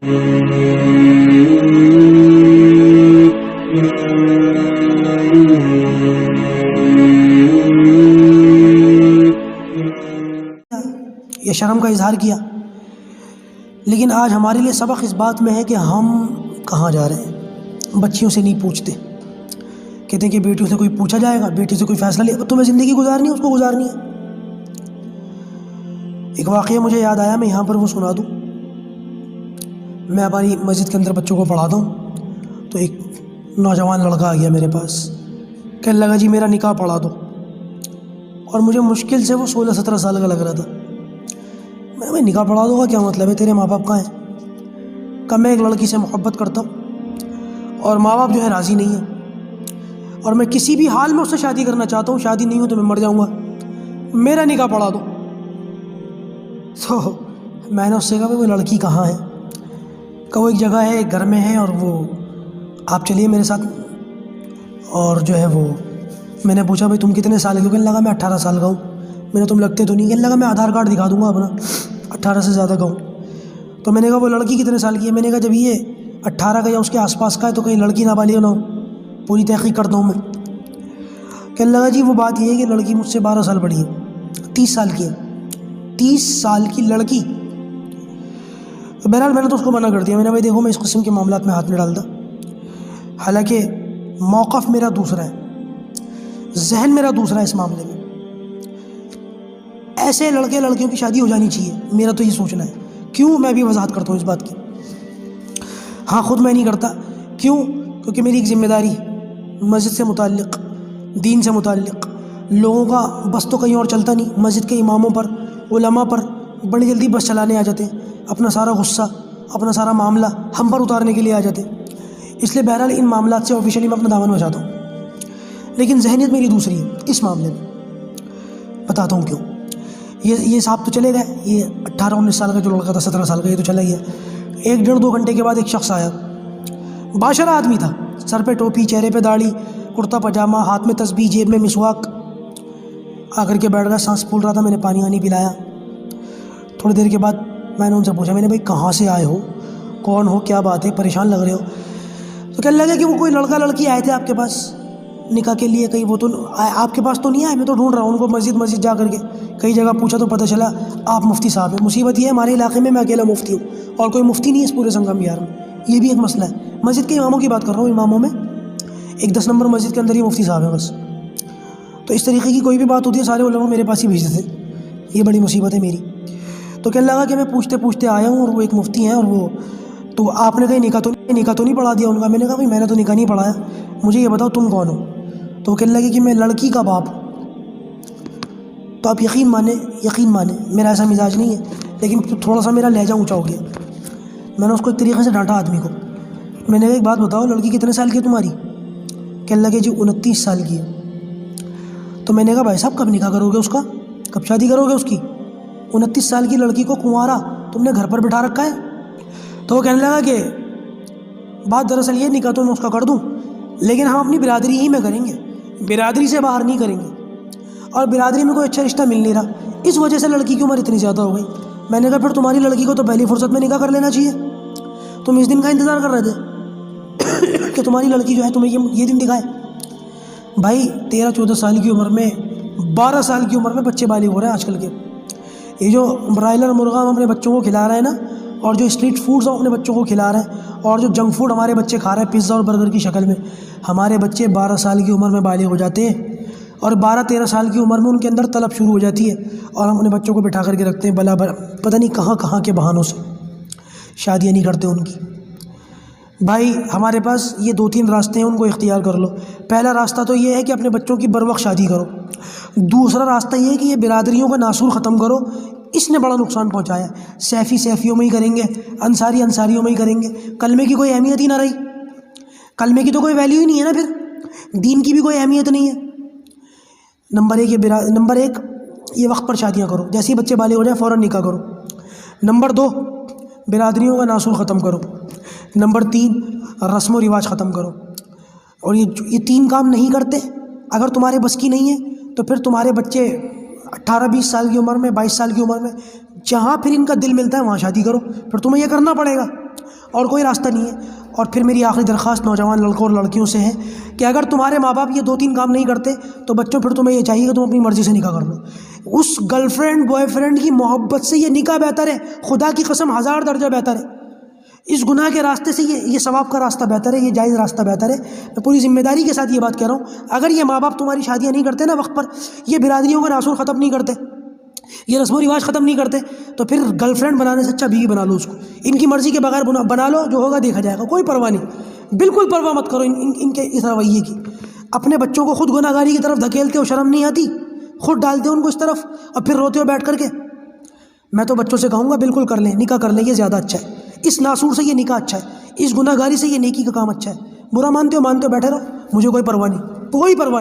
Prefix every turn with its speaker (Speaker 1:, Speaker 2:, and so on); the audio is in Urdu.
Speaker 1: یہ شرم کا اظہار کیا، لیکن آج ہمارے لیے سبق اس بات میں ہے کہ ہم کہاں جا رہے ہیں۔ بچیوں سے نہیں پوچھتے، کہتے ہیں کہ بیٹیوں سے کوئی پوچھا جائے گا، بیٹی سے کوئی فیصلہ لے، تمہیں زندگی گزارنی ہے اس کو گزارنی ہے۔ ایک واقعہ مجھے یاد آیا، میں یہاں پر وہ سنا دوں۔ میں ہماری مسجد کے اندر بچوں کو پڑھاتا ہوں، تو ایک نوجوان لڑکا آ گیا میرے پاس، کہنے لگا جی میرا نکاح پڑھا دو، اور مجھے مشکل سے وہ 16-17 سال کا لگ رہا تھا۔ میں نے بھائی نکاح پڑھا دو گا کیا مطلب ہے، تیرے ماں باپ کہاں ہیں؟ کہ میں ایک لڑکی سے محبت کرتا ہوں اور ماں باپ جو ہے راضی نہیں ہیں، اور میں کسی بھی حال میں اس سے شادی کرنا چاہتا ہوں، شادی نہیں ہو تو میں مر جاؤں گا، میرا نکاح پڑھا دو۔ تو میں نے اس سے کہا وہ لڑکی کہاں ہے؟ کہ وہ ایک جگہ ہے، ایک گھر میں ہے، اور وہ آپ چلیے میرے ساتھ۔ اور جو ہے وہ میں نے پوچھا بھائی تم کتنے سال کے ہو؟ کہنے لگا میں 18 سال کا ہوں۔ میں نے تم لگتے تو نہیں؟ کہنے لگا میں آدھار کارڈ دکھا دوں گا اپنا 18 سے زیادہ کا ہوں۔ تو میں نے کہا وہ لڑکی کتنے سال کی ہے؟ میں نے کہا جب یہ 18 کا یا اس کے آس پاس کا ہے تو کہیں لڑکی نابالغ نہ ہو، پوری تحقیق کرتا ہوں میں۔ کہنے لگا جی وہ بات یہ ہے کہ لڑکی مجھ سے 12 سال بڑی ہے، 30 سال کی ہے، 30 سال کی لڑکی۔ تو بہرحال میں نے تو اس کو منع کر دیا، میں نے بھائی دیکھو میں اس قسم کے معاملات میں ہاتھ نہیں ڈالتا، حالانکہ موقف میرا دوسرا ہے، ذہن میرا دوسرا ہے اس معاملے میں۔ ایسے لڑکے لڑکیوں کی شادی ہو جانی چاہیے، میرا تو یہ سوچنا ہے۔ کیوں؟ میں بھی وضاحت کرتا ہوں اس بات کی۔ ہاں خود میں نہیں کرتا، کیوں؟ کیونکہ میری ایک ذمہ داری ہے، مسجد سے متعلق، دین سے متعلق۔ لوگوں کا بس تو کہیں اور چلتا نہیں، مسجد کے اماموں پر، علماء پر بڑی جلدی بس چلانے آ جاتے ہیں، اپنا سارا غصہ، اپنا سارا معاملہ ہم پر اتارنے کے لیے آ جاتے ہیں۔ اس لیے بہرحال ان معاملات سے آفیشیلی میں اپنا دامن بچاتا ہوں، لیکن ذہنیت میری دوسری ہے اس معاملے میں۔ بتاتا ہوں کیوں۔ یہ صاحب تو چلے گئے، یہ 18-19 سال کا جو لڑکا تھا، 17 سال کا، یہ تو چلا گیا۔ 1-1.5-2 گھنٹے کے بعد ایک شخص آیا، باشرہ آدمی تھا، سر پہ ٹوپی، چہرے پہ داڑھی، کرتا پاجامہ، ہاتھ میں تسبیح، جیب میں مسواک، آ کر کے بیٹھ گیا، سانس پھول رہا تھا۔ میں نے پانی وانی پلایا۔ تھوڑی دیر کے بعد میں نے ان سے پوچھا، میں نے بھائی کہاں سے آئے ہو، کون ہو، کیا بات ہے، پریشان لگ رہے ہو؟ تو کہنے لگا کہ وہ کوئی لڑکا لڑکی آئے تھے آپ کے پاس نکاح کے لیے، کہیں وہ تو آپ کے پاس تو نہیں آئے، میں تو ڈھونڈ رہا ہوں ان کو، مسجد جا کر کے کئی جگہ پوچھا تو پتہ چلا آپ مفتی صاحب ہیں۔ مصیبت یہ ہے ہمارے علاقے میں اکیلا مفتی ہوں اور کوئی مفتی نہیں ہے اس پورے سنگم بہار میں، یہ بھی ایک مسئلہ ہے۔ مسجد کے اماموں کی بات کر رہا ہوں، اماموں میں ایک 10 نمبر مسجد کے اندر ہی مفتی صاحب ہیں بس۔ تو اس طریقے کی کوئی بھی بات ہوتی ہے سارے علماء میرے پاس ہی بھیجتے تھے، یہ بڑی مصیبت ہے میری۔ تو کہنے لگا کہ میں پوچھتے پوچھتے آیا ہوں اور وہ ایک مفتی ہیں، اور وہ تو آپ نے کہیں نکاح تو نہیں پڑھا دیا ان کا؟ میں نے کہا بھائی میں نے تو نکاح نہیں پڑھایا، مجھے یہ بتاؤ تم کون ہو؟ تو وہ کہنے لگے کہ میں لڑکی کا باپ ہوں۔ تو آپ یقین مانیں میرا ایسا مزاج نہیں ہے، لیکن تھوڑا سا میرا لہجہ اونچا ہو گیا۔ میں نے اس کو ایک طریقے سے ڈانٹا آدمی کو۔ میں نے کہا ایک بات بتاؤ، لڑکی کتنے سال کی ہے تمہاری؟ کہنے لگے جی 29 سال کی ہے۔ تو میں نے کہا بھائی صاحب کب نکاح کرو گے اس کا، کب شادی کرو گے اس کی؟ 29 سال کی لڑکی کو کنوارا تم نے گھر پر بٹھا رکھا ہے۔ تو وہ کہنے لگا کہ بات دراصل یہ، نکاح تو میں اس کا کر دوں لیکن ہم اپنی برادری ہی میں کریں گے، برادری سے باہر نہیں کریں گے، اور برادری میں کوئی اچھا رشتہ مل نہیں رہا، اس وجہ سے لڑکی کی عمر اتنی زیادہ ہو گئی۔ میں نے کہا پھر تمہاری لڑکی کو تو پہلی فرصت میں نکاح کر لینا چاہیے، تم اس دن کا انتظار کر رہے تھے کہ تمہاری لڑکی جو ہے تمہیں یہ دن دکھائے۔ بھائی 13-14 سال کی عمر میں، 12 سال کی عمر میں بچے بالغ ہو رہے ہیں آج کل کے۔ یہ جو برائلر مرغا ہم اپنے بچوں کو کھلا رہے ہیں نا، اور جو اسٹریٹ فوڈز ہم اپنے بچوں کو کھلا رہے ہیں، اور جو جنک فوڈ ہمارے بچے کھا رہے ہیں پزا اور برگر کی شکل میں، ہمارے بچے 12 سال کی عمر میں بالغ ہو جاتے ہیں، اور 12-13 سال کی عمر میں ان کے اندر طلب شروع ہو جاتی ہے، اور ہم اپنے بچوں کو بٹھا کر کے رکھتے ہیں بلا پتہ نہیں کہاں کے بہانوں سے، شادیاں نہیں کرتے ان کی۔ بھائی ہمارے پاس یہ 2-3 راستے ہیں، ان کو اختیار کر لو۔ پہلا راستہ تو یہ ہے کہ اپنے بچوں کی بروقت شادی کرو۔ دوسرا راستہ یہ ہے کہ یہ برادریوں کا ناسور ختم کرو، اس نے بڑا نقصان پہنچایا ہے۔ سیفی سیفیوں میں ہی کریں گے، انصاری انصاریوں میں ہی کریں گے، کلمے کی کوئی اہمیت ہی نہ رہی، کلمے کی تو کوئی ویلیو ہی نہیں ہے نا، پھر دین کی بھی کوئی اہمیت نہیں ہے۔ نمبر ایک یہ وقت پر شادیاں کرو، جیسے ہی بچے بالغ ہو جائیں فوراً نکاح کرو۔ نمبر 2 برادریوں کا ناسور ختم کرو۔ نمبر 3 رسم و رواج ختم کرو۔ اور یہ 3 کام نہیں کرتے، اگر تمہارے بس کی نہیں ہے تو پھر تمہارے بچے 18-20 سال کی عمر میں، 22 سال کی عمر میں، جہاں پھر ان کا دل ملتا ہے وہاں شادی کرو، پھر تمہیں یہ کرنا پڑے گا۔ اور کوئی راستہ نہیں ہے۔ اور پھر میری آخری درخواست نوجوان لڑکوں اور لڑکیوں سے ہے کہ اگر تمہارے ماں باپ یہ 2-3 کام نہیں کرتے تو بچوں پھر تمہیں یہ چاہیے کہ تم اپنی مرضی سے نکاح کر لو۔ اس گرل فرینڈ بوائے فرینڈ کی محبت سے یہ نکاح بہتر ہے، خدا کی قسم 1000 درجہ بہتر ہے۔ اس گناہ کے راستے سے یہ ثواب کا راستہ بہتر ہے، یہ جائز راستہ بہتر ہے۔ میں پوری ذمہ داری کے ساتھ یہ بات کہہ رہا ہوں، اگر یہ ماں باپ تمہاری شادیاں نہیں کرتے نا وقت پر، یہ برادریوں کا ناصور ختم نہیں کرتے، یہ رسم و رواج ختم نہیں کرتے، تو پھر گرل فرینڈ بنانے سے اچھا بیوی بنا لو اس کو۔ ان کی مرضی کے بغیر بنا لو، جو ہوگا دیکھا جائے گا، کوئی پرواہ نہیں، بالکل پرواہ مت کرو ان کے اس رویے کی۔ اپنے بچوں کو خود گناہ گاری کی طرف دھکیلتے ہو، شرم نہیں آتی؟ خود ڈالتے ہو ان کو اس طرف اور پھر روتے ہو بیٹھ کر کے۔ میں تو بچوں سے کہوں گا بالکل کر لیں، نکاح کر لیں، یہ زیادہ اچھا ہے۔ اس ناصور سے یہ نکاح اچھا ہے، اس گناہ گاری سے یہ نیکی کا کام اچھا ہے۔ برا مانتے ہو بیٹھے رہو، مجھے کوئی پرواہ نہیں، کوئی پرواہ نہیں۔